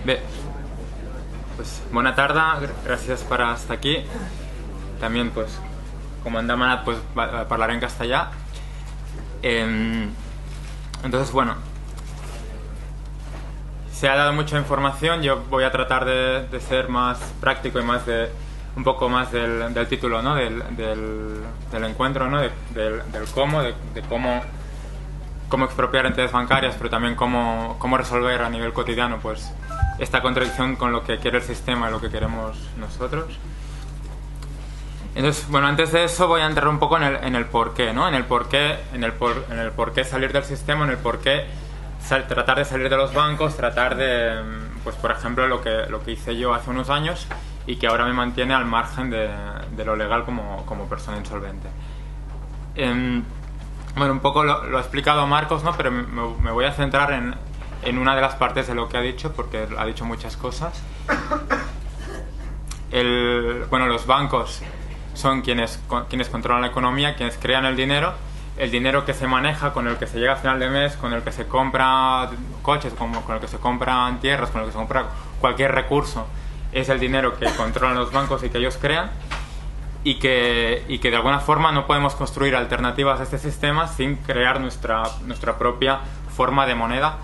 Bé, pues, bona tarda, gràcies per estar aquí. También, pues, como han demanat, pues, parlaré en castellà. Entonces, bueno, se ha dado mucha información. Yo voy a tratar de ser más práctico y más un poco más del título, ¿no? del encuentro, ¿no? del cómo, de cómo expropiar entidades bancarias, pero también cómo resolver a nivel cotidiano, pues, esta contradicción con lo que quiere el sistema y lo que queremos nosotros. Entonces, bueno, antes de eso voy a entrar un poco en el porqué, ¿no? En el porqué salir del sistema, en el porqué tratar de salir de los bancos, tratar de, pues, por ejemplo, lo que hice yo hace unos años y que ahora me mantiene al margen de lo legal como persona insolvente. Bueno, un poco lo ha explicado Marcos, ¿no? Pero me voy a centrar en una de las partes de lo que ha dicho, porque ha dicho muchas cosas. Bueno, los bancos son quienes controlan la economía, quienes crean el dinero que se maneja, con el que se llega a final de mes, con el que se compra coches, con el que se compran tierras, con el que se compra cualquier recurso, es el dinero que controlan los bancos y que ellos crean, y que de alguna forma no podemos construir alternativas a este sistema sin crear nuestra propia forma de moneda,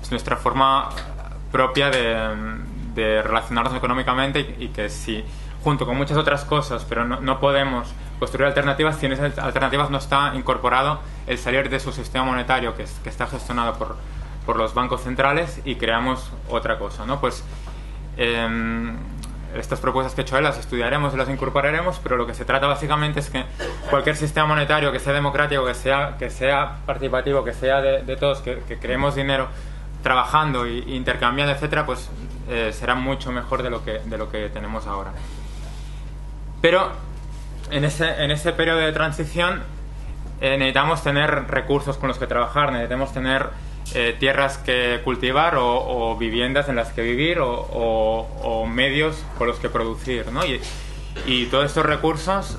es nuestra forma propia de relacionarnos económicamente, y que si junto con muchas otras cosas, pero no podemos construir alternativas si en esas alternativas no está incorporado el salir de su sistema monetario que está gestionado por los bancos centrales y creamos otra cosa, ¿no? Pues estas propuestas que he hecho las estudiaremos y las incorporaremos, pero lo que se trata básicamente es que cualquier sistema monetario que sea democrático, que sea participativo, que sea de todos, que creemos dinero trabajando e intercambiando, etcétera, pues será mucho mejor de lo que tenemos ahora. Pero en ese periodo de transición necesitamos tener recursos con los que trabajar, necesitamos tener tierras que cultivar o viviendas en las que vivir o medios con los que producir, ¿no? Y todos estos recursos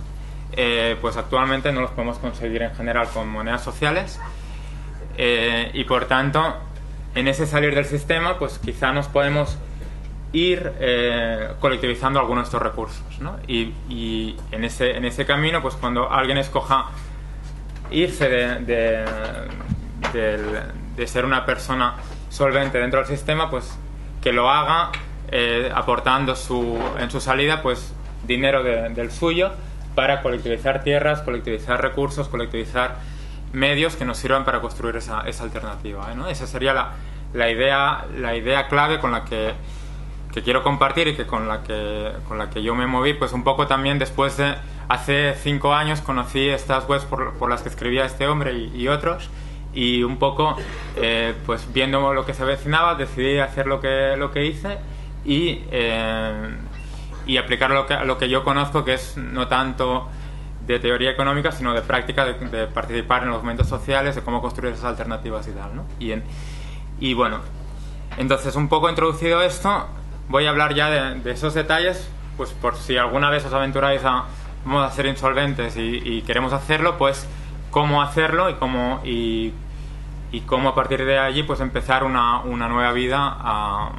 pues actualmente no los podemos conseguir en general con monedas sociales, y por tanto en ese salir del sistema pues quizá nos podemos ir colectivizando algunos de estos recursos, ¿no? Y en ese camino, pues cuando alguien escoja irse de ser una persona solvente dentro del sistema, pues que lo haga aportando en su salida, pues, dinero del suyo para colectivizar tierras, colectivizar recursos, colectivizar medios que nos sirvan para construir esa alternativa, ¿no? Esa sería la idea clave con la que quiero compartir y con la que yo me moví, pues un poco también después de hace 5 años conocí estas webs por las que escribía este hombre y otros, y un poco pues viendo lo que se avecinaba decidí hacer lo que hice y aplicar lo que yo conozco, que es no tanto de teoría económica sino de práctica, de participar en los movimientos sociales, de cómo construir esas alternativas y tal, ¿no? Y bueno, entonces un poco introducido esto, voy a hablar ya de esos detalles, pues por si alguna vez os aventuráis vamos a ser insolventes y queremos hacerlo, pues cómo hacerlo y cómo a partir de allí pues empezar una nueva vida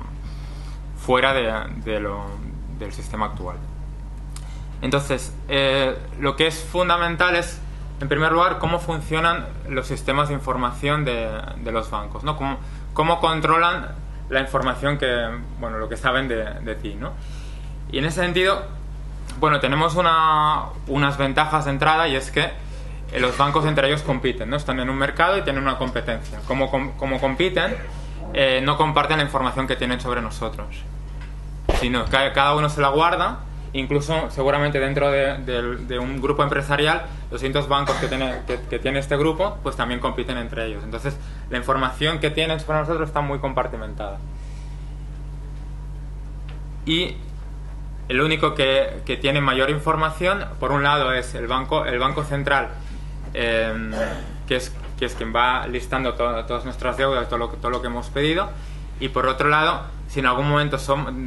fuera del sistema actual. Entonces, lo que es fundamental es, en primer lugar, cómo funcionan los sistemas de información de los bancos, ¿no? Cómo controlan la información lo que saben de ti, ¿no? Y en ese sentido, bueno, tenemos unas ventajas de entrada, y es que los bancos entre ellos compiten, ¿no? Están en un mercado y tienen una competencia. Como compiten, no comparten la información que tienen sobre nosotros, sino que cada uno se la guarda. Incluso seguramente dentro de un grupo empresarial, los distintos bancos que tiene este grupo pues también compiten entre ellos. Entonces la información que tienen sobre nosotros está muy compartimentada, y el único que tiene mayor información por un lado es el banco central, que es quien va listando todas nuestras deudas, todo lo que hemos pedido. Y por otro lado, si en algún momento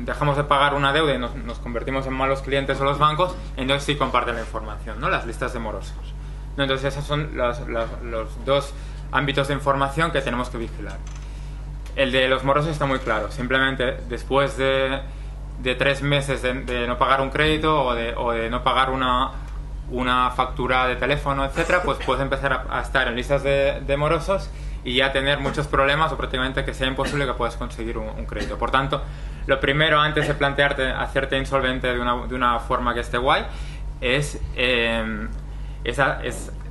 dejamos de pagar una deuda y nos convertimos en malos clientes de los bancos, entonces sí comparten la información, ¿no? Las listas de morosos, ¿no? Entonces esos son los dos ámbitos de información que tenemos que vigilar. El de los morosos está muy claro. Simplemente después de 3 meses de no pagar un crédito o de no pagar una factura de teléfono, etcétera, pues puedes empezar a estar en listas de morosos y ya tener muchos problemas o prácticamente que sea imposible que puedas conseguir un crédito. Por tanto, lo primero antes de plantearte hacerte insolvente de una forma que esté guay es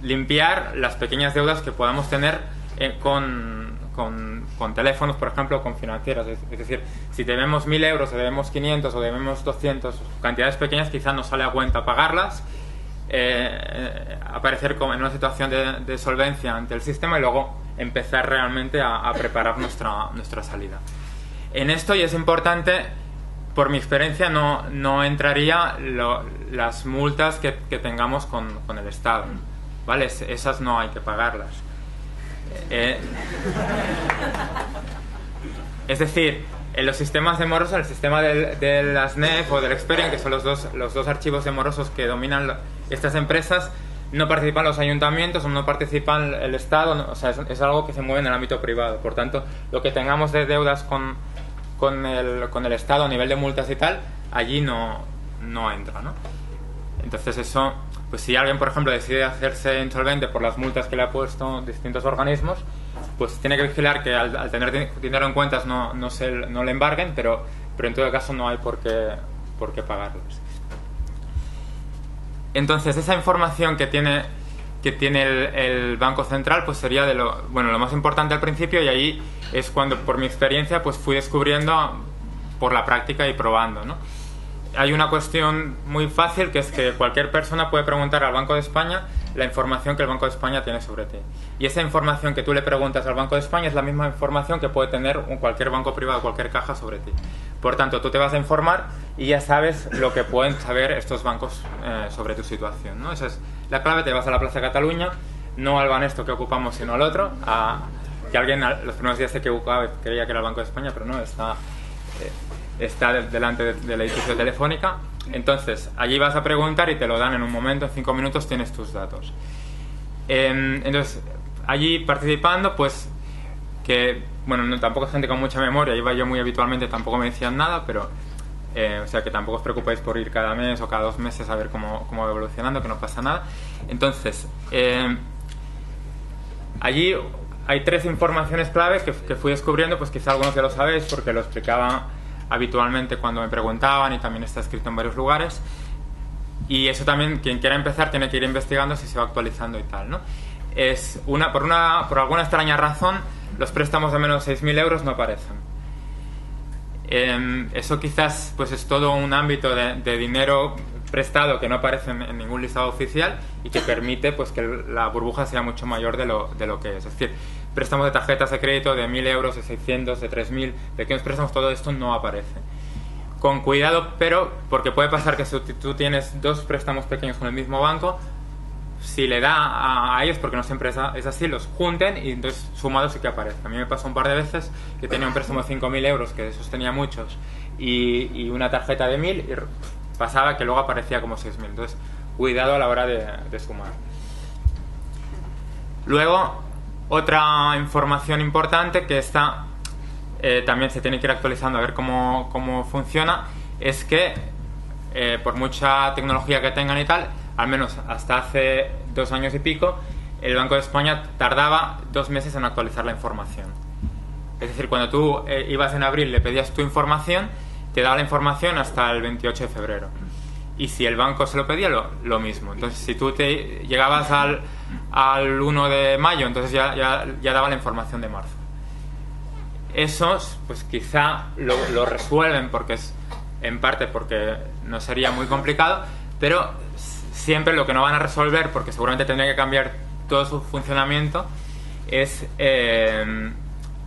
limpiar las pequeñas deudas que podamos tener con teléfonos, por ejemplo, o con financieras. Es decir, si debemos 1.000 euros o debemos 500 o debemos 200, cantidades pequeñas, quizás nos sale a cuenta pagarlas, aparecer como en una situación de solvencia ante el sistema y luego empezar realmente a preparar nuestra salida. En esto, y es importante, por mi experiencia, no entraría las multas que tengamos con el Estado, ¿vale? Esas no hay que pagarlas. Es decir, en los sistemas de morosos, el sistema de las NEF o del Experian, que son los dos archivos de morosos que dominan estas empresas, no participan los ayuntamientos o no participan el Estado, o sea, es algo que se mueve en el ámbito privado. Por tanto, lo que tengamos de deudas con el Estado a nivel de multas y tal, allí no entra, ¿no? Entonces eso, pues si alguien, por ejemplo, decide hacerse insolvente por las multas que le ha puesto distintos organismos, pues tiene que vigilar que al tener dinero en cuentas no le embarguen, pero en todo caso no hay por qué pagarlos. Entonces, esa información que tiene el Banco Central, pues sería lo más importante al principio, y ahí es cuando, por mi experiencia, pues fui descubriendo por la práctica y probando, ¿no? Hay una cuestión muy fácil, que es que cualquier persona puede preguntar al Banco de España la información que el Banco de España tiene sobre ti. Y esa información que tú le preguntas al Banco de España es la misma información que puede tener cualquier banco privado, cualquier caja sobre ti. Por tanto, tú te vas a informar y ya sabes lo que pueden saber estos bancos sobre tu situación, ¿no? Esa es la clave. Te vas a la Plaza de Cataluña, no al Banesto que ocupamos, sino al otro. Que alguien los primeros días se equivocaba y creía que era el Banco de España, pero no, está delante del edificio de Telefónica. Entonces, allí vas a preguntar y te lo dan en un momento, en 5 minutos tienes tus datos. Entonces, allí participando, pues, que, bueno, tampoco es gente con mucha memoria, iba yo muy habitualmente, tampoco me decían nada, pero, o sea, que tampoco os preocupéis por ir cada mes o cada 2 meses a ver cómo va evolucionando, que no pasa nada. Entonces, allí hay 3 informaciones clave que fui descubriendo, pues quizá algunos ya lo sabéis porque lo explicaba habitualmente cuando me preguntaban y también está escrito en varios lugares, y eso también, quien quiera empezar tiene que ir investigando si se va actualizando y tal, ¿no? Por alguna extraña razón, los préstamos de menos de 6.000 euros no aparecen. Eso quizás pues es todo un ámbito de dinero prestado que no aparece en ningún listado oficial y que permite pues que la burbuja sea mucho mayor de lo que es. Es decir, préstamos de tarjetas de crédito de 1.000 euros, de 600, de 3.000, pequeños préstamos, todo esto no aparece. Con cuidado, pero, porque puede pasar que si tú tienes 2 préstamos pequeños con el mismo banco, si le da a ellos, porque no siempre es así, los junten y entonces sumados sí que aparece. A mí me pasó un par de veces que tenía un préstamo de 5.000 euros, que de esos tenía muchos, y una tarjeta de 1.000, y pasaba que luego aparecía como 6.000. Entonces, cuidado a la hora de sumar. Luego, otra información importante que está también se tiene que ir actualizando a ver cómo funciona, es que por mucha tecnología que tengan y tal, al menos hasta hace 2 años y pico, el Banco de España tardaba 2 meses en actualizar la información. Es decir, cuando tú ibas en abril, le pedías tu información, te daba la información hasta el 28 de febrero. Y si el banco se lo pedía, lo mismo. Entonces, si tú te llegabas al 1 de mayo, entonces ya daba la información de marzo. Esos, pues quizá lo resuelven porque es, en parte porque no sería muy complicado, pero siempre lo que no van a resolver, porque seguramente tendría que cambiar todo su funcionamiento, es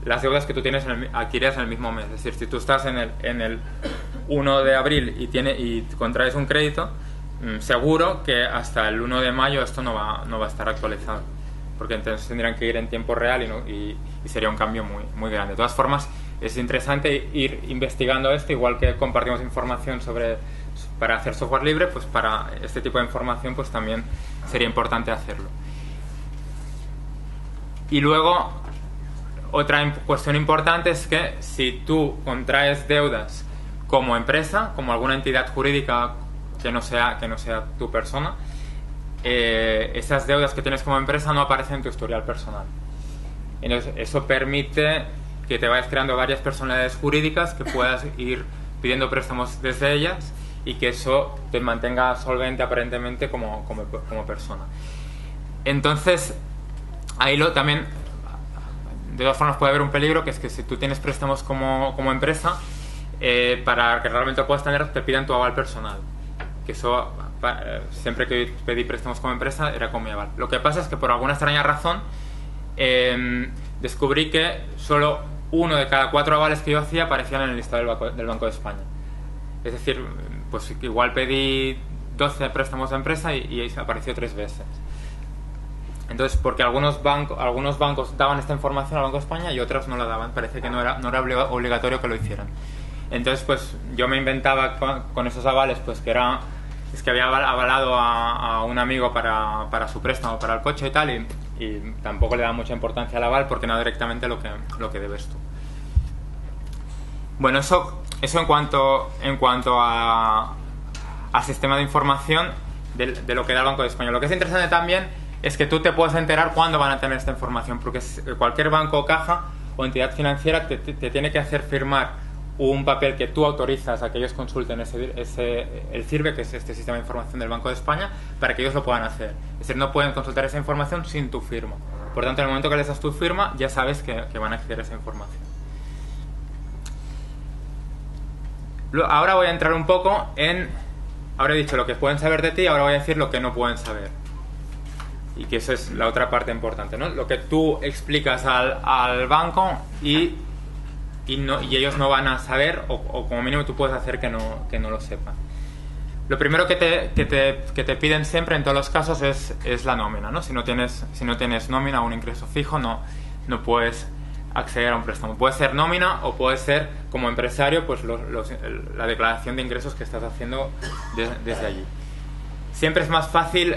las deudas que tú tienes adquiridas en el mismo mes. Es decir, si tú estás en el 1 de abril y contraes un crédito, seguro que hasta el 1 de mayo esto no va a estar actualizado, porque entonces tendrían que ir en tiempo real y sería un cambio muy, muy grande. De todas formas, es interesante ir investigando esto, igual que compartimos información para hacer software libre, pues para este tipo de información pues también sería importante hacerlo. Y luego, otra cuestión importante es que si tú contraes deudas como empresa, como alguna entidad jurídica que no sea tu persona, esas deudas que tienes como empresa no aparecen en tu historial personal. Entonces, eso permite que te vayas creando varias personalidades jurídicas, que puedas ir pidiendo préstamos desde ellas y que eso te mantenga solvente aparentemente como persona. Entonces, ahí también, de todas formas, puede haber un peligro, que es que si tú tienes préstamos como empresa, para que realmente lo puedas tener, te pidan tu aval personal. Que eso, siempre que pedí préstamos como empresa, era con mi aval. Lo que pasa es que por alguna extraña razón, descubrí que solo 1 de cada 4 avales que yo hacía aparecían en el listado del Banco de España. Es decir, pues igual pedí 12 préstamos de empresa y apareció 3 veces. Entonces, porque algunos bancos daban esta información al Banco de España y otros no la daban. Parece que no era obligatorio que lo hicieran. Entonces, pues yo me inventaba con esos avales, pues que había avalado a un amigo para su préstamo, para el coche y tal, y tampoco le da mucha importancia al aval porque no directamente lo que debes tú. Bueno, eso en cuanto a sistema de información de lo que da el Banco de España. Lo que es interesante también es que tú te puedes enterar cuándo van a tener esta información, porque cualquier banco o caja o entidad financiera te tiene que hacer firmar un papel que tú autorizas a que ellos consulten el CIRBE, que es este sistema de información del Banco de España, para que ellos lo puedan hacer. Es decir, no pueden consultar esa información sin tu firma. Por tanto, en el momento que les das tu firma, ya sabes que van a acceder a esa información. Ahora voy a entrar un poco ahora he dicho lo que pueden saber de ti, ahora voy a decir lo que no pueden saber. Y que eso es la otra parte importante, ¿no? Lo que tú explicas al banco y ellos no van a saber, o como mínimo tú puedes hacer que no lo sepan. Lo primero que te piden siempre en todos los casos es la nómina, ¿no? Si no tienes nómina o un ingreso fijo, no puedes acceder a un préstamo. Puede ser nómina o puede ser como empresario, pues la declaración de ingresos que estás haciendo desde allí. Siempre es más fácil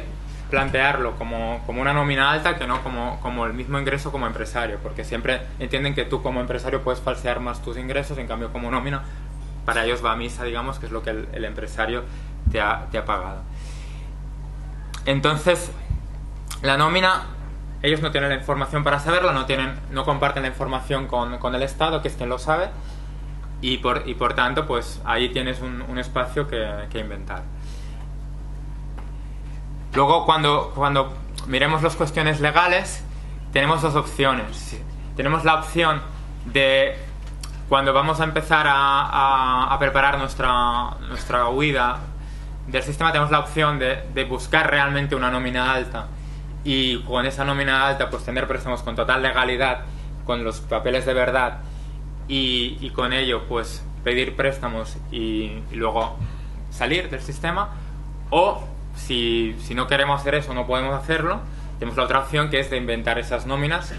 plantearlo como una nómina alta que no como el mismo ingreso como empresario, porque siempre entienden que tú como empresario puedes falsear más tus ingresos, en cambio como nómina para ellos va a misa, digamos, que es lo que el empresario te ha pagado. Entonces, la nómina, ellos no tienen la información para saberla, no comparten la información con el Estado, que es quien lo sabe, y por tanto, pues ahí tienes un espacio que inventar. Luego, cuando miremos las cuestiones legales, tenemos 2 opciones. Tenemos la opción de, cuando vamos a empezar a preparar nuestra huida del sistema, tenemos la opción de buscar realmente una nómina alta y con esa nómina alta pues tener préstamos con total legalidad, con los papeles de verdad y con ello pues pedir préstamos y luego salir del sistema. O si no queremos hacer eso, no podemos hacerlo, tenemos la otra opción, que es de inventar esas nóminas.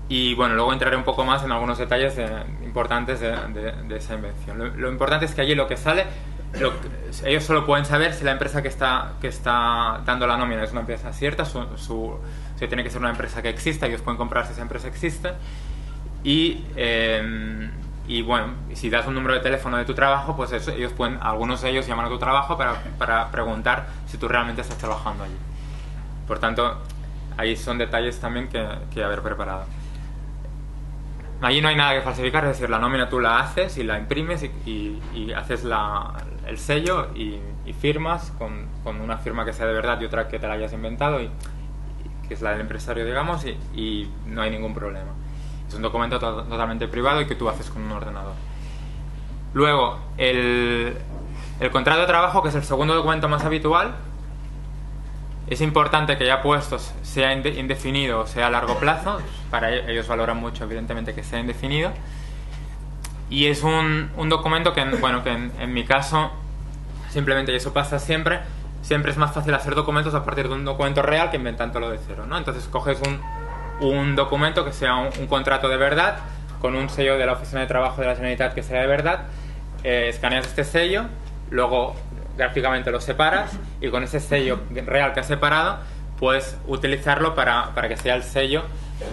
Y bueno, luego entraré un poco más en algunos detalles importantes de esa invención. Lo importante es que allí lo que sale, ellos solo pueden saber si la empresa que está dando la nómina es una empresa cierta, si tiene que ser una empresa que exista, ellos pueden comprobar si esa empresa existe. Y bueno, si das un número de teléfono de tu trabajo, pues algunos de ellos llaman a tu trabajo para preguntar si tú realmente estás trabajando allí. Por tanto, ahí son detalles también que haber preparado. Allí no hay nada que falsificar, es decir, la nómina tú la haces y la imprimes y haces el sello y firmas con una firma que sea de verdad y otra que te la hayas inventado, que es la del empresario, digamos, y no hay ningún problema. Es un documento totalmente privado y que tú haces con un ordenador. Luego, el contrato de trabajo, que es el segundo documento más habitual. Es importante que ya puestos sea indefinido o sea a largo plazo. Para ellos valoran mucho, evidentemente, que sea indefinido. Y es un documento que en mi caso, simplemente, y eso pasa siempre es más fácil hacer documentos a partir de un documento real que inventándolo de cero, ¿no? Entonces coges un documento que sea un contrato de verdad, con un sello de la Oficina de Trabajo de la Generalitat que sea de verdad, escaneas este sello, luego gráficamente lo separas y con ese sello real que has separado puedes utilizarlo para que sea el sello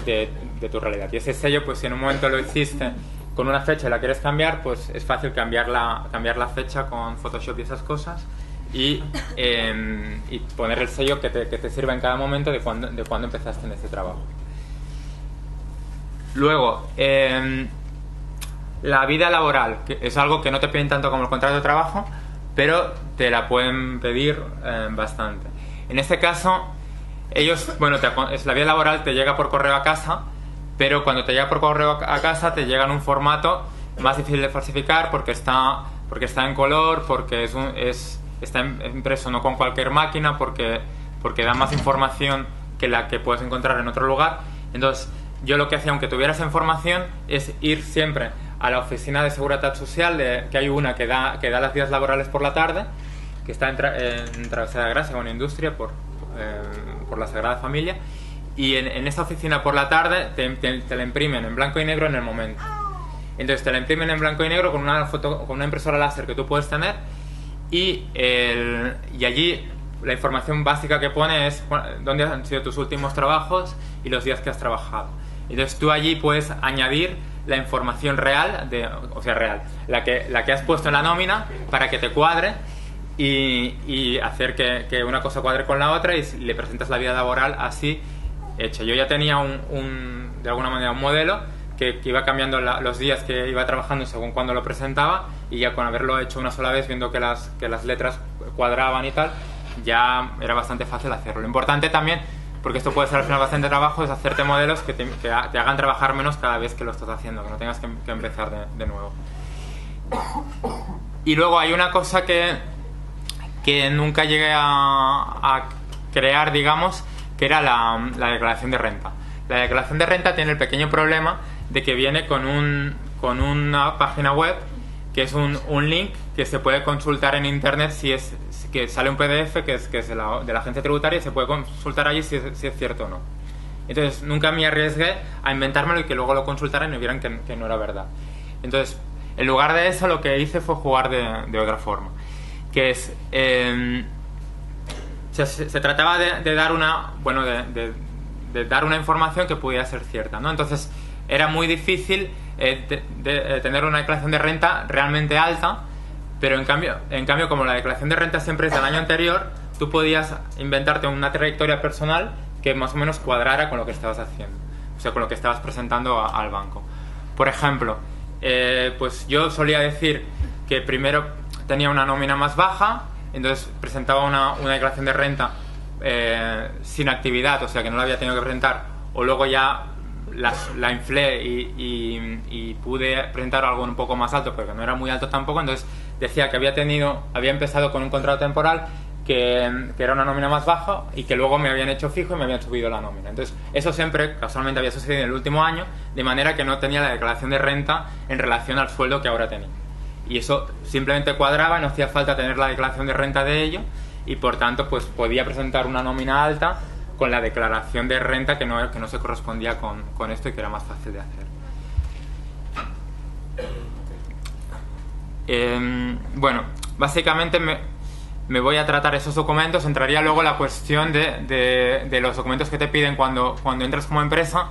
de de tu realidad. Y ese sello, pues si en un momento lo hiciste con una fecha y la quieres cambiar, pues es fácil cambiar la fecha con Photoshop y esas cosas y poner el sello que te sirva en cada momento de cuando empezaste en ese trabajo. Luego, la vida laboral, que es algo que no te piden tanto como el contrato de trabajo, pero te la pueden pedir bastante. En este caso, ellos, bueno, la vida laboral te llega por correo a casa, pero cuando te llega por correo a casa te llega en un formato más difícil de falsificar porque está en color, porque está impreso no con cualquier máquina, porque da más información que la que puedes encontrar en otro lugar. Entonces, yo lo que hacía, aunque tuviera esa información, es ir siempre a la oficina de Seguridad Social, que hay una que da las días laborales por la tarde, que está en Travesera de Gracia, en Industria, por la Sagrada Familia, y en esta oficina por la tarde te la imprimen en blanco y negro en el momento. Entonces te la imprimen en blanco y negro con una impresora láser que tú puedes tener, y allí la información básica que pone es dónde han sido tus últimos trabajos y los días que has trabajado. Entonces tú allí puedes añadir la información real, la que has puesto en la nómina para que te cuadre y hacer que una cosa cuadre con la otra, y le presentas la vida laboral así hecha. Yo ya tenía de alguna manera un modelo que iba cambiando los días que iba trabajando según cuando lo presentaba, y ya con haberlo hecho una sola vez, viendo que las letras cuadraban y tal, ya era bastante fácil hacerlo. Lo importante también, porque esto puede ser al final bastante trabajo, es hacerte modelos que te hagan trabajar menos cada vez que lo estás haciendo, que no tengas que empezar de nuevo. Y luego hay una cosa que nunca llegué a crear, digamos, que era la declaración de renta. La declaración de renta tiene el pequeño problema de que viene con una página web que es un link que se puede consultar en internet, que sale un PDF que es de la agencia tributaria, y se puede consultar allí si es cierto o no. Entonces nunca me arriesgué a inventármelo y que luego lo consultaran y vieran que no era verdad. Entonces, en lugar de eso, lo que hice fue jugar de otra forma, que es se trataba de dar de dar una información que pudiera ser cierta, ¿no? Entonces era muy difícil de tener una declaración de renta realmente alta, pero en cambio como la declaración de renta siempre es del año anterior, tú podías inventarte una trayectoria personal que más o menos cuadrara con lo que estabas haciendo, o sea, con lo que estabas presentando al banco. Por ejemplo, pues yo solía decir que primero tenía una nómina más baja, entonces presentaba una declaración de renta sin actividad, o sea que no la había tenido que presentar, o luego ya la inflé y pude presentar algo un poco más alto, porque no era muy alto tampoco. Entonces decía que había empezado con un contrato temporal que era una nómina más baja, y que luego me habían hecho fijo y me habían subido la nómina. Entonces eso siempre casualmente había sucedido en el último año, de manera que no tenía la declaración de renta en relación al sueldo que ahora tenía, y eso simplemente cuadraba, no hacía falta tener la declaración de renta de ello, y por tanto pues podía presentar una nómina alta con la declaración de renta que no se correspondía con esto, y que era más fácil de hacer. Bueno, básicamente me voy a tratar esos documentos. Entraría luego la cuestión de los documentos que te piden cuando entras como empresa.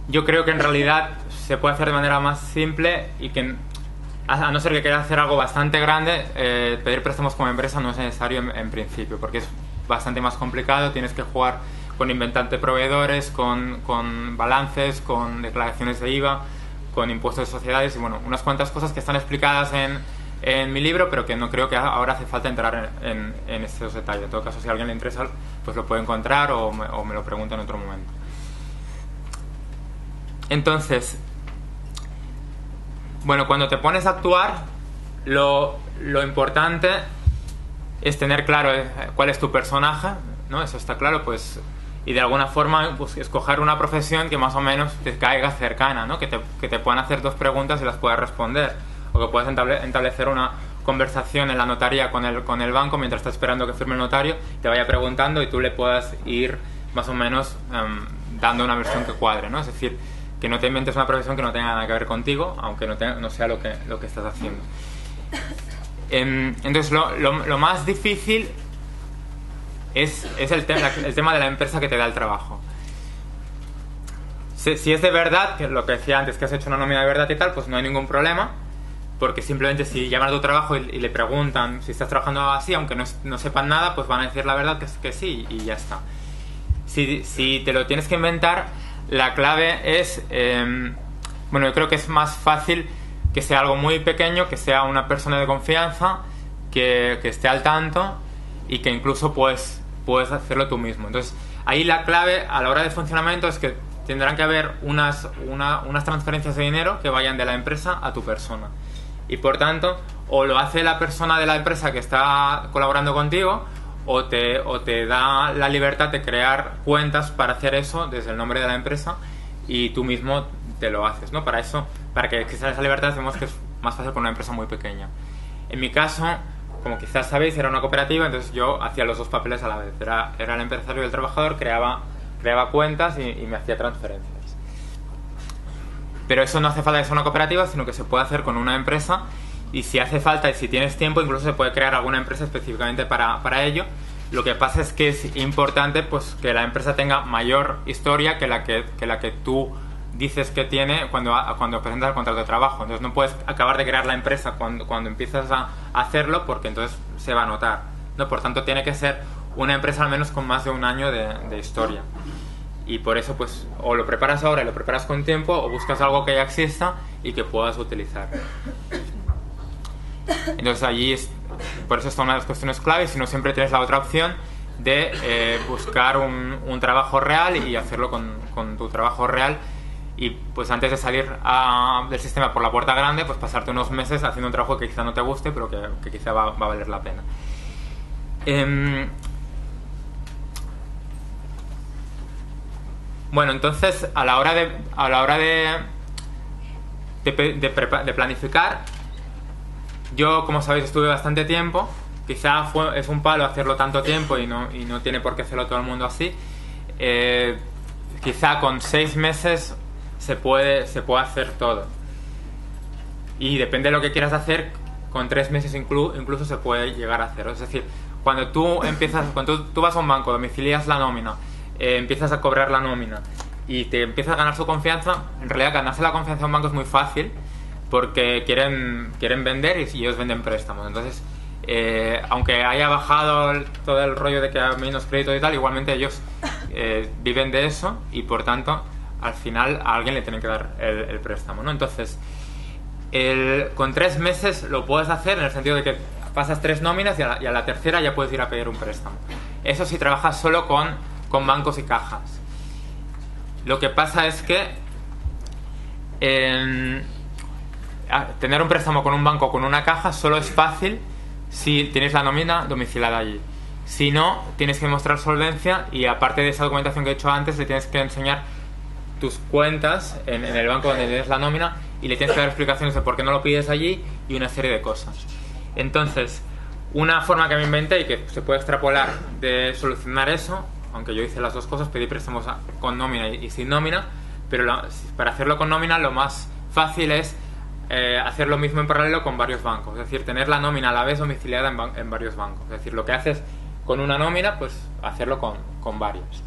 Yo creo que en realidad se puede hacer de manera más simple, y que a no ser que quieras hacer algo bastante grande, pedir préstamos como empresa no es necesario en principio, porque es bastante más complicado. Tienes que jugar con inventante proveedores, con balances, con declaraciones de IVA, con impuestos de sociedades, y bueno, unas cuantas cosas que están explicadas en mi libro, pero que no creo que ahora hace falta entrar en estos detalles. En todo caso, si a alguien le interesa, pues lo puede encontrar o me lo pregunta en otro momento. Entonces, bueno, cuando te pones a actuar, lo importante es tener claro cuál es tu personaje, ¿no? Eso está claro, pues, y de alguna forma pues, escoger una profesión que más o menos te caiga cercana, ¿no? Que te puedan hacer dos preguntas y las puedas responder, o que puedas establecer una conversación en la notaría con el banco mientras estás esperando que firme el notario, te vaya preguntando y tú le puedas ir más o menos dando una versión que cuadre, ¿no? Es decir, que no te inventes una profesión que no tenga nada que ver contigo, aunque no sea lo que estás haciendo. Entonces lo más difícil es el tema de la empresa que te da el trabajo. Si es de verdad, que lo que decía antes, que has hecho una nómina de verdad y tal, pues no hay ningún problema, porque simplemente si llaman a tu trabajo y le preguntan si estás trabajando así, aunque no sepan nada, pues van a decir la verdad que sí y ya está. Si te lo tienes que inventar, la clave es, bueno, yo creo que es más fácil que sea algo muy pequeño, que sea una persona de confianza, que esté al tanto y que incluso puedes hacerlo tú mismo. Entonces, ahí la clave a la hora de funcionamiento es que tendrán que haber unas transferencias de dinero que vayan de la empresa a tu persona. Y por tanto, o lo hace la persona de la empresa que está colaborando contigo, o te da la libertad de crear cuentas para hacer eso desde el nombre de la empresa y tú mismo te lo haces, ¿no? Para eso, para que exista esa libertad, decimos que es más fácil con una empresa muy pequeña. En mi caso, como quizás sabéis, era una cooperativa, entonces yo hacía los dos papeles a la vez. Era el empresario y el trabajador, creaba cuentas y me hacía transferencias. Pero eso no hace falta que sea una cooperativa, sino que se puede hacer con una empresa, y si hace falta y si tienes tiempo, incluso se puede crear alguna empresa específicamente para ello. Lo que pasa es que es importante pues que la empresa tenga mayor historia que la que tú dices que tiene cuando presentas el contrato de trabajo. Entonces no puedes acabar de crear la empresa cuando empiezas a hacerlo, porque entonces se va a notar, ¿no? Por tanto, tiene que ser una empresa al menos con más de un año de historia. Y por eso, pues, o lo preparas ahora y lo preparas con tiempo, o buscas algo que ya exista y que puedas utilizar. Entonces por eso es una de las cuestiones claves. Si no, siempre tienes la otra opción de buscar un trabajo real y hacerlo con tu trabajo real, y pues antes de salir del sistema por la puerta grande, pues pasarte unos meses haciendo un trabajo que quizá no te guste, pero que quizá va a valer la pena. Bueno, entonces a la hora de planificar, yo, como sabéis, estuve bastante tiempo. Quizá es un palo hacerlo tanto tiempo y no tiene por qué hacerlo todo el mundo así. Quizá con 6 meses se puede hacer todo. Y depende de lo que quieras hacer, con 3 meses incluso se puede llegar a hacer. Es decir, cuando tú vas a un banco, domicilias la nómina, empiezas a cobrar la nómina y te empiezas a ganar su confianza, en realidad ganarse la confianza de un banco es muy fácil, porque quieren vender y ellos venden préstamos. Entonces, aunque haya bajado todo el rollo de que hay menos crédito y tal, igualmente ellos viven de eso, y por tanto al final a alguien le tienen que dar el préstamo, ¿no? Entonces, con 3 meses lo puedes hacer, en el sentido de que pasas 3 nóminas y a la tercera ya puedes ir a pedir un préstamo. Eso si trabajas solo con bancos y cajas. Lo que pasa es que tener un préstamo con un banco o con una caja solo es fácil si tienes la nómina domiciliada allí. Si no, tienes que mostrar solvencia, y aparte de esa documentación que he hecho antes, le tienes que enseñar tus cuentas en el banco donde tienes la nómina, y le tienes que dar explicaciones de por qué no lo pides allí y una serie de cosas. Entonces, una forma que me inventé y que se puede extrapolar de solucionar eso, aunque yo hice las dos cosas, pedí préstamos con nómina y sin nómina, pero para hacerlo con nómina lo más fácil es hacer lo mismo en paralelo con varios bancos. Es decir, tener la nómina a la vez domiciliada en varios bancos. Es decir, lo que haces con una nómina, pues hacerlo con varios.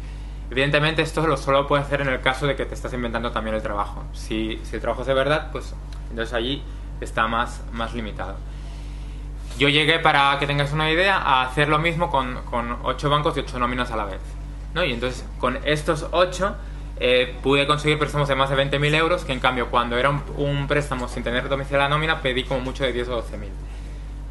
Evidentemente esto solo puedes hacer en el caso de que te estás inventando también el trabajo. Si el trabajo es de verdad, pues entonces allí está más limitado. Yo llegué, para que tengáis una idea, a hacer lo mismo con 8 bancos y 8 nóminas a la vez, ¿no? Y entonces con estos 8 pude conseguir préstamos de más de 20.000 euros, que en cambio cuando era un préstamo sin tener domiciliada la nómina pedí como mucho de 10 o 12.000,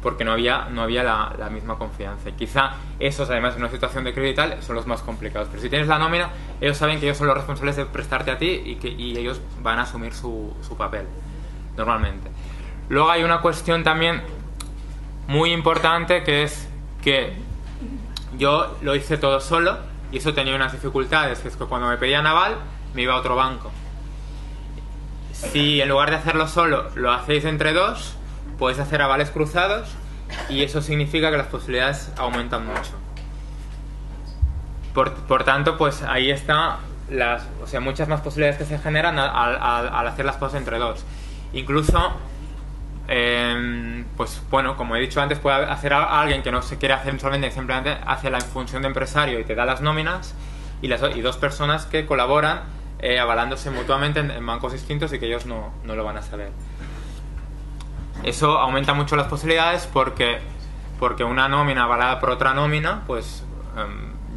porque no había la misma confianza. Y quizá esos, además en una situación de crédito y tal, son los más complicados. Pero si tienes la nómina, ellos saben que ellos son los responsables de prestarte a ti, y ellos van a asumir su papel normalmente. Luego hay una cuestión también muy importante, que es que yo lo hice todo solo, y eso tenía unas dificultades, que es que cuando me pedían aval me iba a otro banco. Si en lugar de hacerlo solo lo hacéis entre dos, podéis hacer avales cruzados, y eso significa que las posibilidades aumentan mucho. Por tanto, pues ahí está muchas más posibilidades que se generan al hacer las cosas entre dos. Incluso, pues bueno, como he dicho antes, puede hacer a alguien que no se quiere hacer insolvente y simplemente hace la función de empresario y te da las nóminas, y 2 personas que colaboran avalándose mutuamente en bancos distintos y que ellos no lo van a saber. Eso aumenta mucho las posibilidades porque una nómina avalada por otra nómina, pues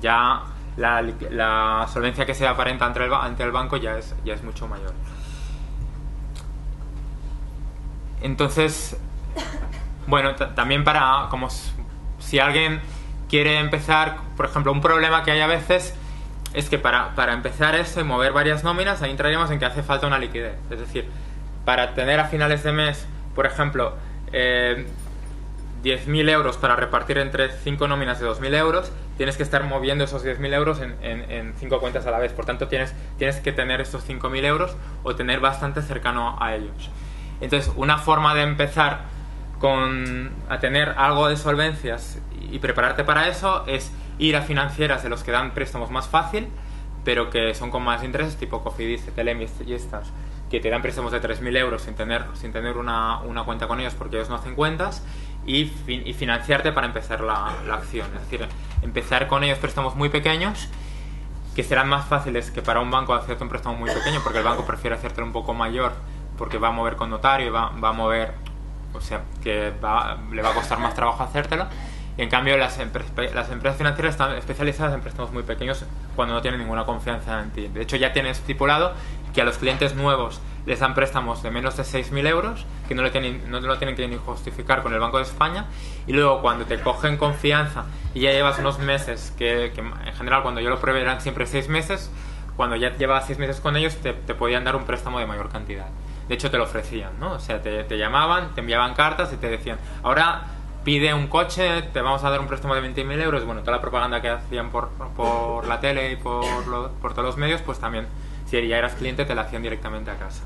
ya la solvencia que se aparenta ante el banco ya es mucho mayor. Entonces, bueno, también como si alguien quiere empezar, por ejemplo, un problema que hay a veces es que para empezar esto y mover varias nóminas, ahí entraríamos en que hace falta una liquidez. Es decir, para tener a finales de mes, por ejemplo, 10.000 euros para repartir entre 5 nóminas de 2.000 euros, tienes que estar moviendo esos 10.000 euros en 5 cuentas a la vez. Por tanto, tienes que tener estos 5.000 euros o tener bastante cercano a ellos. Entonces, una forma de empezar a tener algo de solvencias y prepararte para eso es ir a financieras de los que dan préstamos más fácil, pero que son con más intereses, tipo Cofidis, Cetelem y estas, que te dan préstamos de 3.000 euros sin tener una cuenta con ellos porque ellos no hacen cuentas, y financiarte para empezar la acción. Es decir, empezar con ellos préstamos muy pequeños, que serán más fáciles que para un banco hacerte un préstamo muy pequeño, porque el banco prefiere hacértelo un poco mayor, porque va a mover con notario y va a mover, o sea, que le va a costar más trabajo hacértelo. Y en cambio las empresas financieras están especializadas en préstamos muy pequeños cuando no tienen ninguna confianza en ti. De hecho, ya tienes estipulado que a los clientes nuevos les dan préstamos de menos de 6.000 euros, que no lo tienen que ni justificar con el Banco de España, y luego cuando te cogen confianza y ya llevas unos meses, que en general cuando yo lo pruebe eran siempre 6 meses, cuando ya llevas 6 meses con ellos te podían dar un préstamo de mayor cantidad. De hecho, te lo ofrecían, ¿no? O sea, te llamaban, te enviaban cartas y te decían, ahora pide un coche, te vamos a dar un préstamo de 20.000 euros. Bueno, toda la propaganda que hacían por la tele y por todos los medios, pues también, si ya eras cliente, te la hacían directamente a casa.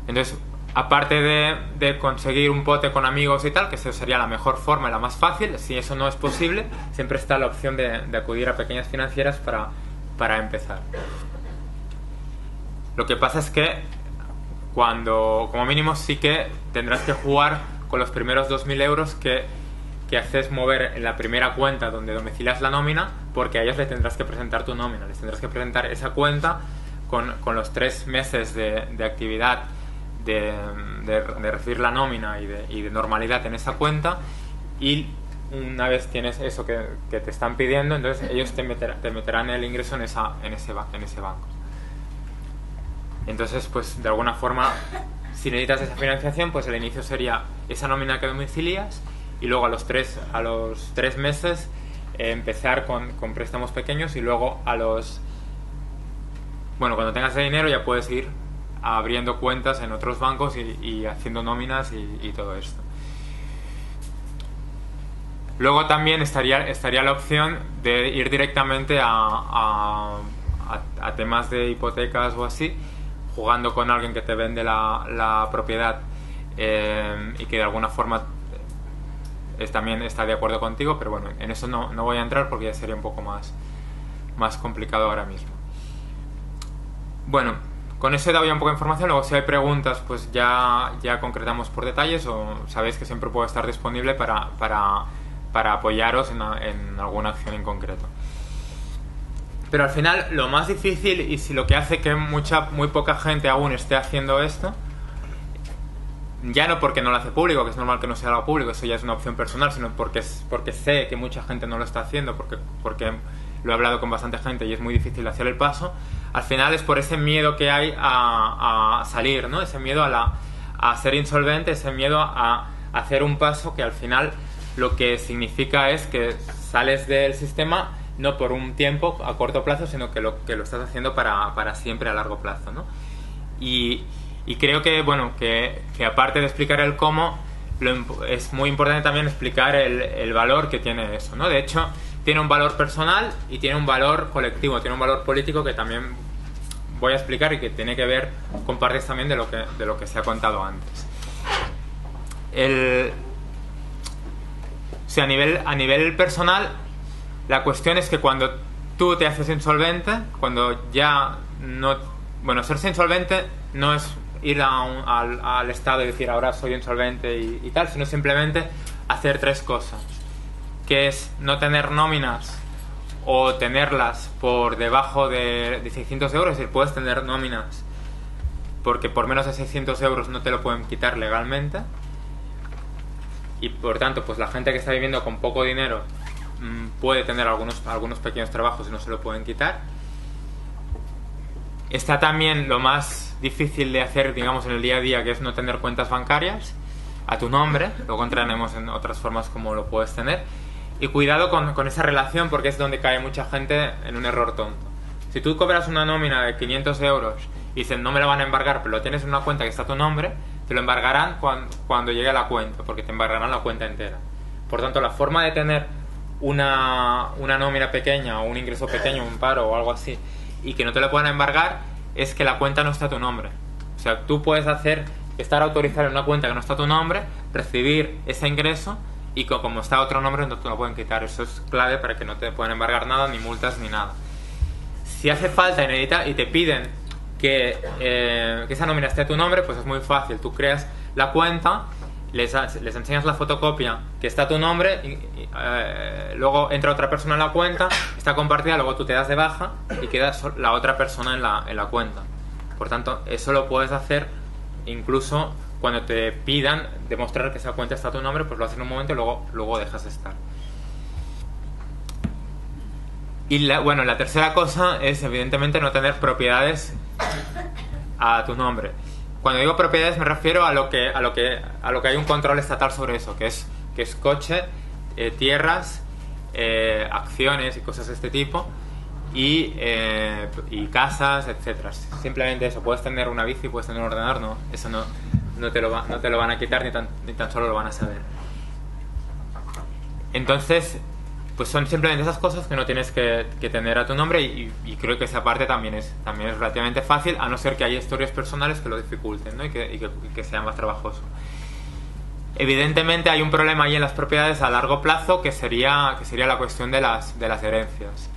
Entonces, aparte de conseguir un pote con amigos y tal, que eso sería la mejor forma y la más fácil, si eso no es posible, siempre está la opción de acudir a pequeñas financieras para empezar. Lo que pasa es que como mínimo sí que tendrás que jugar con los primeros 2.000 euros que haces mover en la primera cuenta donde domicilias la nómina, porque a ellos les tendrás que presentar tu nómina, les tendrás que presentar esa cuenta con los 3 meses de actividad de recibir la nómina y de normalidad en esa cuenta, y una vez tienes eso que te están pidiendo, entonces ellos te meterán el ingreso en ese banco. Entonces, pues de alguna forma, si necesitas esa financiación, pues el inicio sería esa nómina que domicilias, y luego a los 3 meses empezar con préstamos pequeños, y luego cuando tengas el dinero ya puedes ir abriendo cuentas en otros bancos y haciendo nóminas y todo esto. Luego también estaría la opción de ir directamente a temas de hipotecas o así, jugando con alguien que te vende la propiedad y que de alguna forma también está de acuerdo contigo, pero bueno, en eso no voy a entrar porque ya sería un poco más complicado ahora mismo. Bueno, con eso he dado ya un poco de información. Luego, si hay preguntas, pues ya concretamos por detalles, o sabéis que siempre puedo estar disponible para apoyaros en alguna acción en concreto. Pero al final, lo más difícil, y si lo que hace que muy poca gente aún esté haciendo esto, ya no porque no lo hace público, que es normal que no sea algo público, eso ya es una opción personal, sino porque sé que mucha gente no lo está haciendo, porque lo he hablado con bastante gente y es muy difícil hacer el paso. Al final es por ese miedo que hay a salir, ¿no? Ese miedo a ser insolvente, ese miedo a hacer un paso que al final lo que significa es que sales del sistema no por un tiempo a corto plazo, sino que lo estás haciendo para siempre a largo plazo, ¿no? Y creo que aparte de explicar el cómo, es muy importante también explicar el valor que tiene eso, ¿no? De hecho, tiene un valor personal y tiene un valor colectivo, tiene un valor político que también voy a explicar y que tiene que ver con partes también de lo que se ha contado antes. A nivel personal, la cuestión es que cuando tú te haces insolvente, cuando ya no... Bueno, serse insolvente no es ir al Estado y decir ahora soy insolvente y tal, sino simplemente hacer 3 cosas, que es no tener nóminas o tenerlas por debajo de 600 euros, es decir, puedes tener nóminas porque por menos de 600 euros no te lo pueden quitar legalmente, y por tanto pues la gente que está viviendo con poco dinero puede tener algunos pequeños trabajos y no se lo pueden quitar. Está también lo más difícil de hacer, digamos, en el día a día, que es no tener cuentas bancarias a tu nombre. Luego entraremos en otras formas como lo puedes tener. Y cuidado con esa relación, porque es donde cae mucha gente en un error tonto. Si tú cobras una nómina de 500 euros y dicen no me la van a embargar, pero lo tienes en una cuenta que está a tu nombre, te lo embargarán cuando llegue a la cuenta, porque te embargarán la cuenta entera. Por tanto, la forma de tener una nómina pequeña o un ingreso pequeño, un paro o algo así, y que no te lo puedan embargar, es que la cuenta no está a tu nombre. O sea, tú puedes estar autorizado en una cuenta que no está a tu nombre, recibir ese ingreso, y como está a otro nombre no te lo pueden quitar. Eso es clave para que no te puedan embargar nada, ni multas, ni nada. Si hace falta y te piden que esa nómina esté a tu nombre, pues es muy fácil. Tú creas la cuenta, les enseñas la fotocopia que está a tu nombre, y luego entra otra persona en la cuenta, está compartida, luego tú te das de baja y queda la otra persona en la cuenta. Por tanto, eso lo puedes hacer incluso cuando te pidan demostrar que esa cuenta está a tu nombre, pues lo haces en un momento y luego dejas de estar. Y la tercera cosa es evidentemente no tener propiedades a tu nombre. Cuando digo propiedades me refiero a lo que hay un control estatal sobre eso, que es coche, tierras, acciones y cosas de este tipo, y casas, etcétera. Simplemente eso. Puedes tener una bici, puedes tener un ordenador, no, eso no te lo van a quitar, ni tan solo lo van a saber. Entonces, pues son simplemente esas cosas que no tienes que tener a tu nombre, y creo que esa parte también es relativamente fácil, a no ser que haya historias personales que lo dificulten, ¿no? y que sea más trabajoso. Evidentemente hay un problema ahí en las propiedades a largo plazo, que sería la cuestión de las herencias.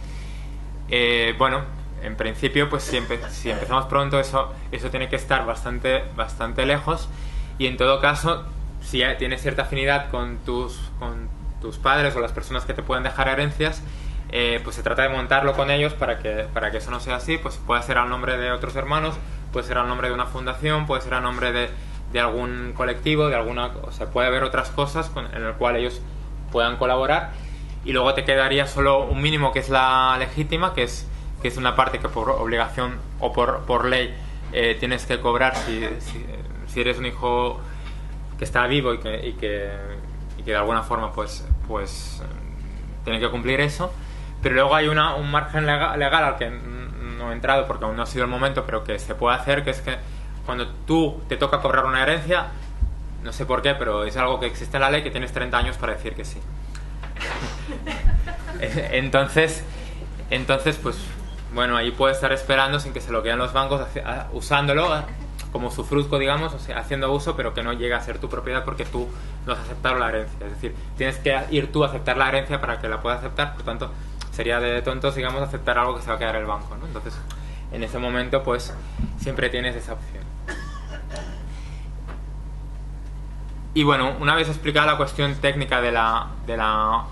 En principio, pues si empezamos pronto, eso tiene que estar bastante lejos, y en todo caso, si tienes cierta afinidad con tus padres o las personas que te pueden dejar herencias, pues se trata de montarlo con ellos para que eso no sea así. Pues puede ser al nombre de otros hermanos, puede ser al nombre de una fundación, puede ser al nombre de algún colectivo, o sea, puede haber otras cosas en el cual ellos puedan colaborar, y luego te quedaría solo un mínimo, que es la legítima, que es una parte que por obligación o por ley tienes que cobrar si eres un hijo que está vivo y que de alguna forma pues tiene que cumplir eso. Pero luego hay un margen legal al que no he entrado porque aún no ha sido el momento, pero que se puede hacer, que es que cuando tú te toca cobrar una herencia, no sé por qué, pero es algo que existe en la ley, que tienes 30 años para decir que sí. Entonces pues bueno, ahí puedes estar esperando sin que se lo queden los bancos, usándolo como sufrúzco, digamos, o sea, haciendo uso, pero que no llega a ser tu propiedad porque tú no has aceptado la herencia. Es decir, tienes que ir tú a aceptar la herencia para que la pueda aceptar. Por tanto, sería de tontos, digamos, aceptar algo que se va a quedar el banco, ¿no? Entonces, en ese momento, pues siempre tienes esa opción. Y bueno, una vez explicada la cuestión técnica de la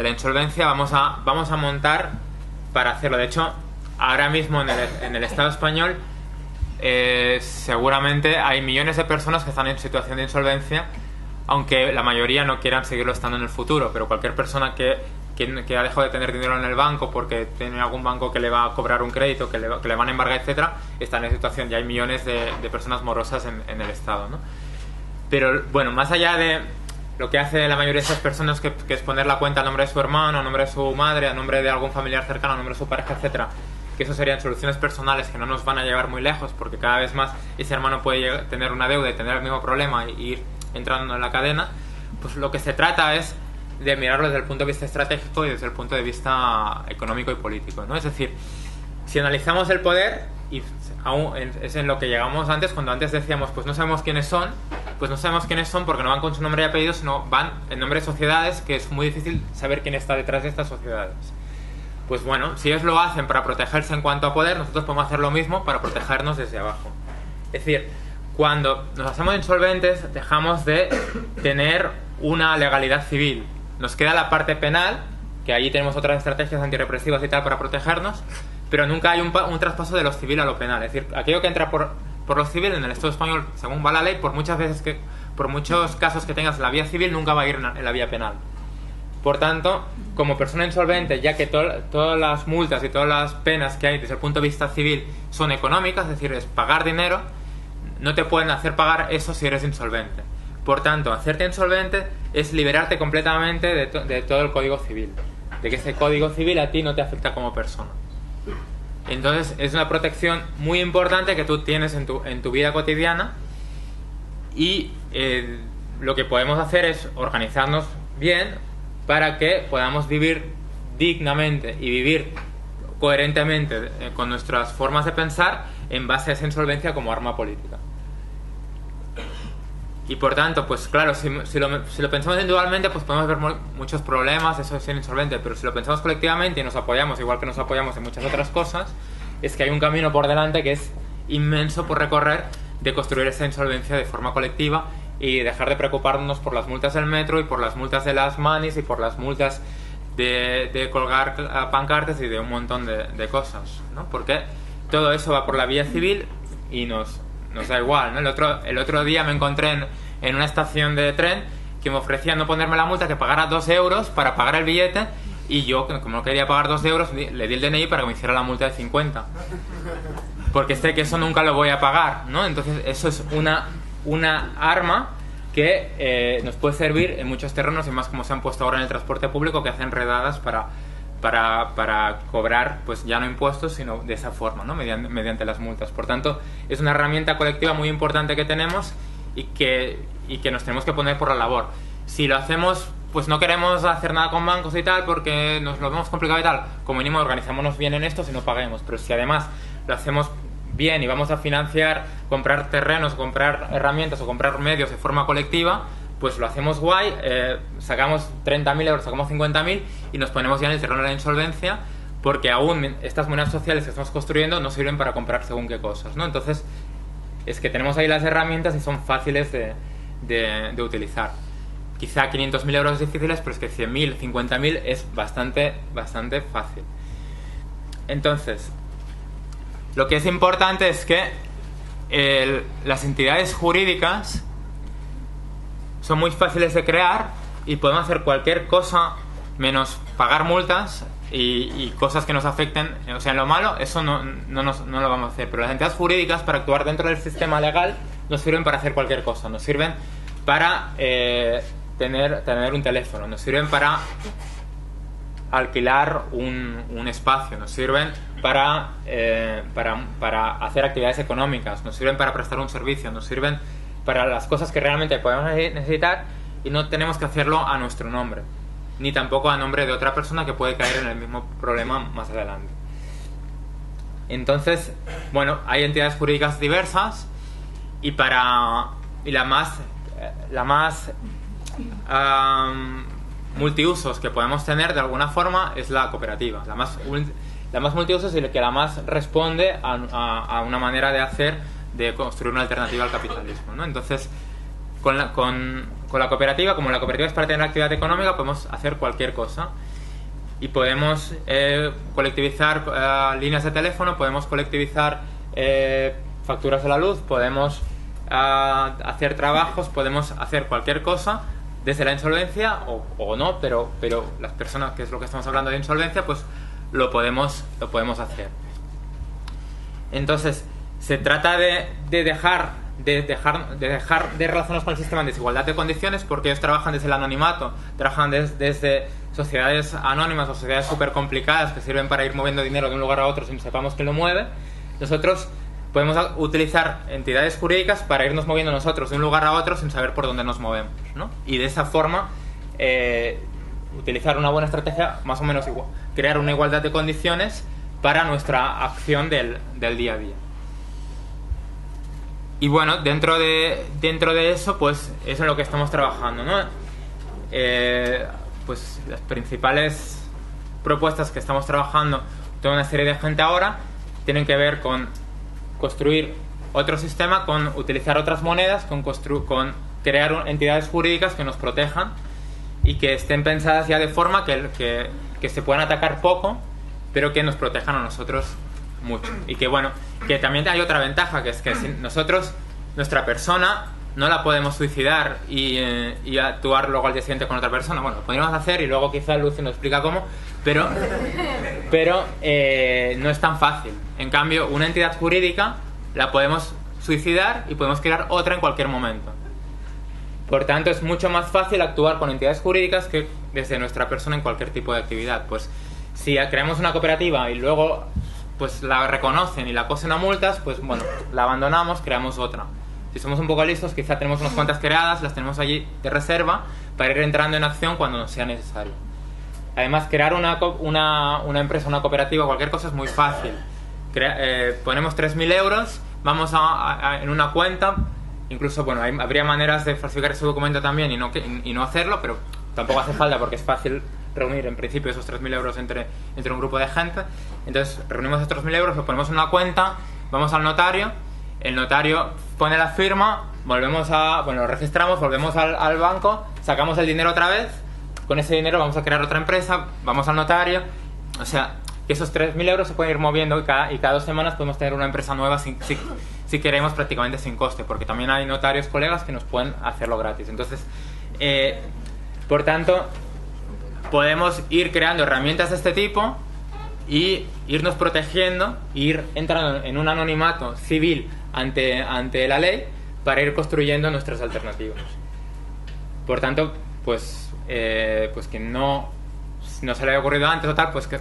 insolvencia, vamos a montar para hacerlo. De hecho, ahora mismo en el Estado español seguramente hay millones de personas que están en situación de insolvencia, aunque la mayoría no quieran seguirlo estando en el futuro. Pero cualquier persona que ha dejado de tener dinero en el banco porque tiene algún banco que le va a cobrar un crédito, que le van a embargar, etcétera, está en esa situación. Ya hay millones de personas morosas en el Estado, ¿no? Pero bueno, más allá de lo que hace la mayoría de esas personas, que es poner la cuenta a nombre de su hermano, a nombre de su madre, a nombre de algún familiar cercano, a nombre de su pareja, etcétera, que eso serían soluciones personales que no nos van a llevar muy lejos, porque cada vez más ese hermano puede tener una deuda y tener el mismo problema y ir entrando en la cadena. Pues lo que se trata es de mirarlo desde el punto de vista estratégico y desde el punto de vista económico y político, ¿no? Es decir, si analizamos el poder, y es en lo que llegamos antes, cuando antes decíamos pues no sabemos quiénes son, pues no sabemos quiénes son porque no van con su nombre y apellido, sino van en nombre de sociedades, que es muy difícil saber quién está detrás de estas sociedades. Pues bueno, si ellos lo hacen para protegerse en cuanto a poder, nosotros podemos hacer lo mismo para protegernos desde abajo. Es decir, cuando nos hacemos insolventes, dejamos de tener una legalidad civil. Nos queda la parte penal, que allí tenemos otras estrategias antirrepresivas y tal para protegernos, pero nunca hay un traspaso de lo civil a lo penal. Es decir, aquello que entra por lo civil en el Estado español, según va la ley, por muchos casos que tengas en la vía civil, nunca va a ir en la vía penal. Por tanto, como persona insolvente, ya que todas las multas y todas las penas que hay desde el punto de vista civil son económicas, es decir, es pagar dinero, no te pueden hacer pagar eso si eres insolvente. Por tanto, hacerte insolvente es liberarte completamente de todo el Código Civil, de que ese Código Civil a ti no te afecta como persona. Entonces, es una protección muy importante que tú tienes en tu vida cotidiana, y lo que podemos hacer es organizarnos bien para que podamos vivir dignamente y vivir coherentemente con nuestras formas de pensar en base a esa insolvencia como arma política. Y por tanto, pues claro, si lo pensamos individualmente, pues podemos ver muchos problemas, eso de ser insolvente, pero si lo pensamos colectivamente y nos apoyamos, igual que nos apoyamos en muchas otras cosas, es que hay un camino por delante que es inmenso por recorrer, de construir esa insolvencia de forma colectiva y dejar de preocuparnos por las multas del metro y por las multas de las manis y por las multas de colgar pancartas y de un montón de cosas, ¿no? Porque todo eso va por la vía civil y nos da igual, ¿no? El otro día me encontré en una estación de tren que me ofrecían no ponerme la multa, que pagara 2 euros para pagar el billete, y yo, como no quería pagar 2 euros, le di el DNI para que me hiciera la multa de 50. Porque sé que eso nunca lo voy a pagar, ¿no? Entonces eso es una arma que nos puede servir en muchos terrenos, y más como se han puesto ahora en el transporte público, que hacen redadas para cobrar, pues ya no impuestos, sino de esa forma, ¿no? Mediante las multas. Por tanto, es una herramienta colectiva muy importante que tenemos y que nos tenemos que poner por la labor. Si lo hacemos, pues no queremos hacer nada con bancos y tal porque nos lo vemos complicado y tal, como mínimo organizémonos bien en esto, si no paguemos. Pero si además lo hacemos bien y vamos a financiar, comprar terrenos, comprar herramientas o comprar medios de forma colectiva, pues lo hacemos guay, sacamos 30.000 euros, sacamos 50.000 y nos ponemos ya en el terreno de la insolvencia, porque aún estas monedas sociales que estamos construyendo no sirven para comprar según qué cosas, ¿no? Entonces es que tenemos ahí las herramientas y son fáciles de utilizar. Quizá 500.000 euros es difíciles, pero es que 100.000, 50.000 es bastante fácil. Entonces, lo que es importante es que las entidades jurídicas son muy fáciles de crear y podemos hacer cualquier cosa menos pagar multas y cosas que nos afecten. O sea, en lo malo, eso no lo vamos a hacer. Pero las entidades jurídicas, para actuar dentro del sistema legal, nos sirven para hacer cualquier cosa. Nos sirven para tener un teléfono, nos sirven para alquilar un espacio, nos sirven para hacer actividades económicas, nos sirven para prestar un servicio, nos sirven para las cosas que realmente podemos necesitar, y no tenemos que hacerlo a nuestro nombre, ni tampoco a nombre de otra persona que puede caer en el mismo problema más adelante. Entonces, bueno, hay entidades jurídicas diversas, y la más multiusos que podemos tener de alguna forma es la cooperativa, la más multiusos y que la más responde a una manera de construir una alternativa al capitalismo, ¿no? Entonces, con la cooperativa, como la cooperativa es para tener actividad económica, podemos hacer cualquier cosa y podemos colectivizar líneas de teléfono, podemos colectivizar facturas de la luz, podemos hacer trabajos, podemos hacer cualquier cosa desde la insolvencia o no, pero las personas, que es lo que estamos hablando de insolvencia, pues lo podemos hacer. Entonces, se trata de dejar de relacionarnos con el sistema en desigualdad de condiciones, porque ellos trabajan desde el anonimato, trabajan desde sociedades anónimas o sociedades súper complicadas que sirven para ir moviendo dinero de un lugar a otro sin sepamos quién lo mueve. Nosotros podemos utilizar entidades jurídicas para irnos moviendo nosotros de un lugar a otro sin saber por dónde nos movemos, ¿no? Y de esa forma utilizar una buena estrategia, más o menos igual, crear una igualdad de condiciones para nuestra acción del día a día. Y bueno, dentro de eso, pues es en lo que estamos trabajando, ¿no? Pues las principales propuestas que estamos trabajando, toda una serie de gente ahora, tienen que ver con construir otro sistema, con utilizar otras monedas, con crear entidades jurídicas que nos protejan y que estén pensadas ya de forma que que se puedan atacar poco, pero que nos protejan a nosotros mucho. Y que bueno, que también hay otra ventaja, que es que si nosotros, nuestra persona, no la podemos suicidar y actuar luego al día siguiente con otra persona. Bueno, lo podríamos hacer y luego quizá Lucy nos explica cómo, pero no es tan fácil. En cambio, una entidad jurídica la podemos suicidar y podemos crear otra en cualquier momento. Por tanto, es mucho más fácil actuar con entidades jurídicas que desde nuestra persona en cualquier tipo de actividad. Pues si creamos una cooperativa y luego pues la reconocen y la cosen a multas, pues bueno, la abandonamos, creamos otra. Si somos un poco listos, quizá tenemos unas cuantas creadas, las tenemos allí de reserva para ir entrando en acción cuando sea necesario. Además, crear una empresa, una cooperativa, cualquier cosa es muy fácil. Ponemos 3.000 euros, vamos en una cuenta, incluso bueno, habría maneras de falsificar ese documento también y no hacerlo, pero tampoco hace falta porque es fácil reunir en principio esos 3.000 euros entre un grupo de gente. Entonces reunimos esos 3.000 euros, los ponemos en una cuenta, vamos al notario, el notario pone la firma, lo registramos, volvemos al banco, sacamos el dinero otra vez, con ese dinero vamos a crear otra empresa, vamos al notario, o sea, que esos 3.000 euros se pueden ir moviendo y cada 2 semanas podemos tener una empresa nueva si queremos, prácticamente sin coste, porque también hay notarios colegas que nos pueden hacerlo gratis. Entonces, por tanto, podemos ir creando herramientas de este tipo y irnos protegiendo, ir entrando en un anonimato civil ante la ley para ir construyendo nuestras alternativas. Por tanto, pues que no se le había ocurrido antes o tal, pues que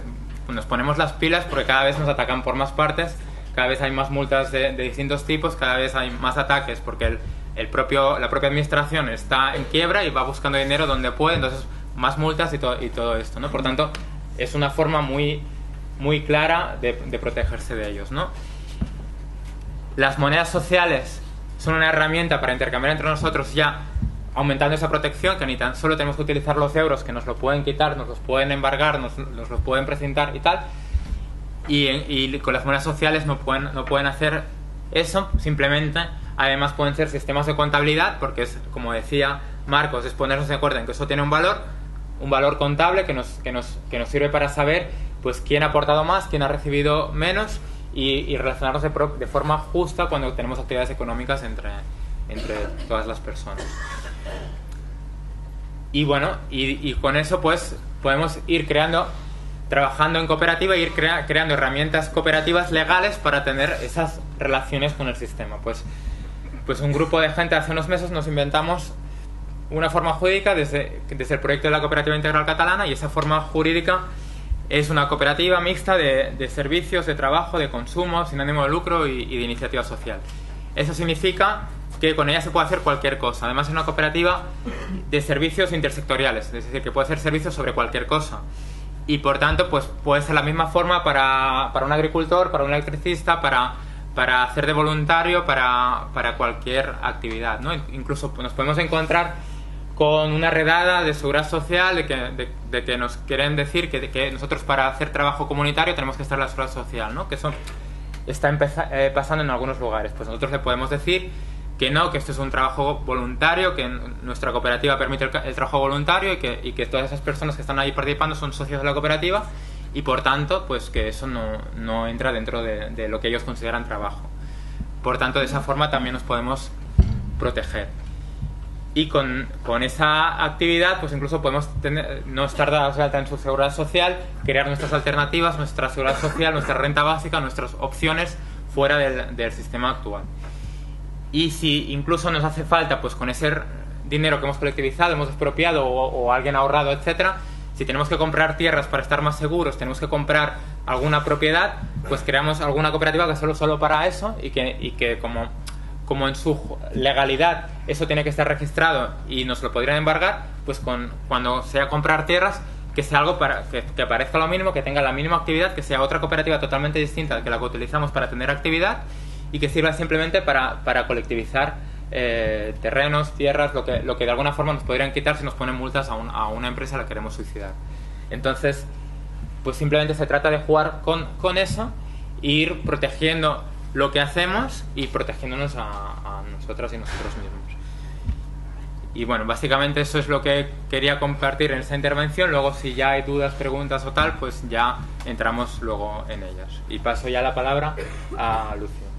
nos ponemos las pilas porque cada vez nos atacan por más partes, cada vez hay más multas de distintos tipos, cada vez hay más ataques porque la propia administración está en quiebra y va buscando dinero donde puede, entonces más multas y todo esto, ¿no? Por tanto, es una forma muy, muy clara de protegerse de ellos, ¿no? Las monedas sociales son una herramienta para intercambiar entre nosotros, ya aumentando esa protección, que ni tan solo tenemos que utilizar los euros, que nos lo pueden quitar, nos los pueden embargar, nos los pueden precintar y tal, y con las monedas sociales no pueden hacer eso. Simplemente, además pueden ser sistemas de contabilidad, porque es, como decía Marcos, es ponernos de acuerdo en que eso tiene un valor contable que nos sirve para saber pues quién ha aportado más, quién ha recibido menos, y relacionarnos de forma justa cuando tenemos actividades económicas entre todas las personas. Y bueno, y con eso pues podemos ir trabajando en cooperativa e ir creando herramientas cooperativas legales para tener esas relaciones con el sistema. Pues un grupo de gente hace unos meses nos inventamos una forma jurídica desde el proyecto de la Cooperativa Integral Catalana, y esa forma jurídica es una cooperativa mixta de servicios, de trabajo, de consumo, sin ánimo de lucro y de iniciativa social. Eso significa que con ella se puede hacer cualquier cosa. Además, es una cooperativa de servicios intersectoriales, es decir, que puede hacer servicios sobre cualquier cosa. Y por tanto, pues puede ser la misma forma para un agricultor, para un electricista, para hacer de voluntario, para cualquier actividad, ¿no? Incluso nos podemos encontrar con una redada de seguridad social de que nos quieren decir que nosotros para hacer trabajo comunitario tenemos que estar en la seguridad social, ¿no? Que eso está pasando en algunos lugares. Pues nosotros le podemos decir que no, que esto es un trabajo voluntario, que nuestra cooperativa permite el trabajo voluntario y que todas esas personas que están ahí participando son socios de la cooperativa, y por tanto pues que eso no entra dentro de lo que ellos consideran trabajo. Por tanto, de esa forma también nos podemos proteger. Y con esa actividad pues incluso podemos no estar dados de alta en su seguridad social, crear nuestras alternativas, nuestra seguridad social, nuestra renta básica, nuestras opciones fuera del sistema actual. Y si incluso nos hace falta, pues con ese dinero que hemos colectivizado, hemos expropiado o alguien ha ahorrado, etcétera, si tenemos que comprar tierras para estar más seguros, tenemos que comprar alguna propiedad, pues creamos alguna cooperativa que solo para eso, y que como en su legalidad eso tiene que estar registrado y nos lo podrían embargar, pues cuando sea comprar tierras, que sea algo que parezca lo mínimo, que tenga la mínima actividad, que sea otra cooperativa totalmente distinta que la que utilizamos para tener actividad, y que sirva simplemente para colectivizar terrenos, tierras, lo que de alguna forma nos podrían quitar si nos ponen multas a una empresa a la que queremos suicidar. Entonces, pues simplemente se trata de jugar con eso e ir protegiendo lo que hacemos y protegiéndonos a nosotras y nosotros mismos. Y bueno, básicamente eso es lo que quería compartir en esta intervención. Luego, si ya hay dudas, preguntas o tal, pues ya entramos luego en ellas. Y paso ya la palabra a Lucio.